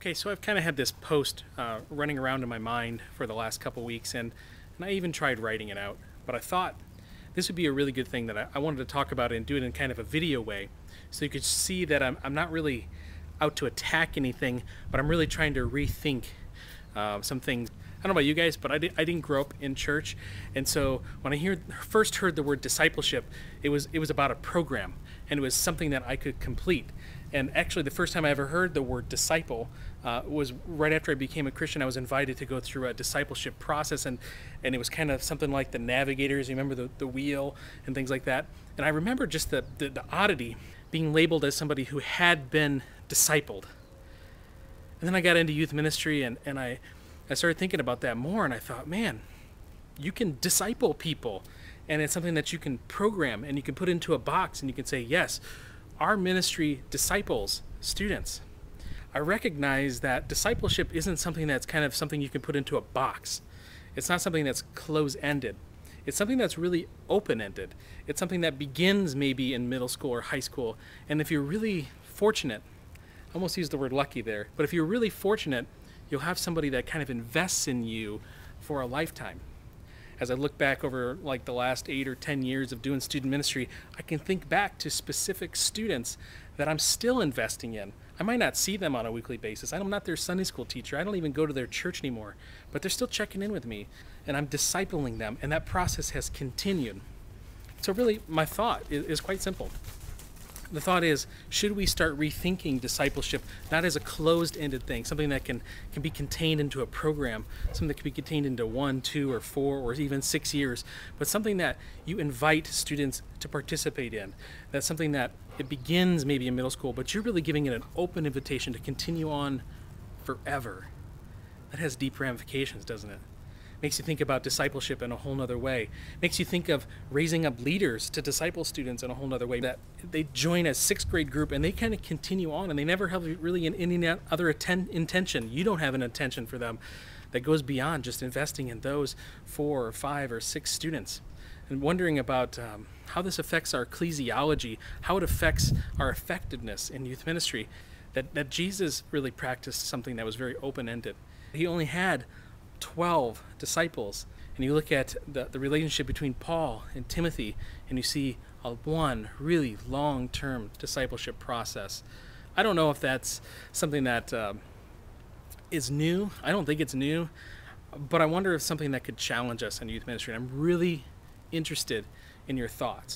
Okay, so I've kind of had this post running around in my mind for the last couple weeks, and I even tried writing it out. But I thought this would be a really good thing that I wanted to talk about and do it in kind of a video way, so you could see that I'm not really out to attack anything, but I'm really trying to rethink some things. I don't know about you guys, but I didn't grow up in church, and so when I first heard the word discipleship, it was about a program, and it was something that I could complete. And actually, the first time I ever heard the word disciple was right after I became a Christian. I was invited to go through a discipleship process, and it was kind of something like the navigators. You remember the wheel and things like that. And I remember just the oddity being labeled as somebody who had been discipled. And then I got into youth ministry, and I started thinking about that more, and I thought, man, you can disciple people, and it's something that you can program and you can put into a box, and you can say, yes, our ministry disciples students. I recognize that discipleship isn't something that's kind of something you can put into a box. It's not something that's close-ended. It's something that's really open-ended. It's something that begins maybe in middle school or high school, and if you're really fortunate, I almost used the word lucky there, but if you're really fortunate, you'll have somebody that kind of invests in you for a lifetime. As I look back over like the last 8 or 10 years of doing student ministry, I can think back to specific students that I'm still investing in. I might not see them on a weekly basis. I'm not their Sunday school teacher. I don't even go to their church anymore, but they're still checking in with me, and I'm discipling them, and that process has continued. So really, my thought is quite simple. The thought is, should we start rethinking discipleship not as a closed-ended thing, something that can be contained into a program, something that can be contained into 1, 2, or 4, or even 6 years, but something that you invite students to participate in. That's something that it begins maybe in middle school, but you're really giving it an open invitation to continue on forever. That has deep ramifications, doesn't it? Makes you think about discipleship in a whole nother way. Makes you think of raising up leaders to disciple students in a whole nother way. That they join a 6th grade group and they kind of continue on, and they never have really any other intention. You don't have an intention for them that goes beyond just investing in those 4 or 5 or 6 students. And wondering about how this affects our ecclesiology, how it affects our effectiveness in youth ministry. That Jesus really practiced something that was very open-ended. He only had 12 disciples, and you look at the relationship between Paul and Timothy, and you see one really long-term discipleship process. I don't know if that's something that is new. I don't think it's new, but I wonder if something that could challenge us in youth ministry. And I'm really interested in your thoughts.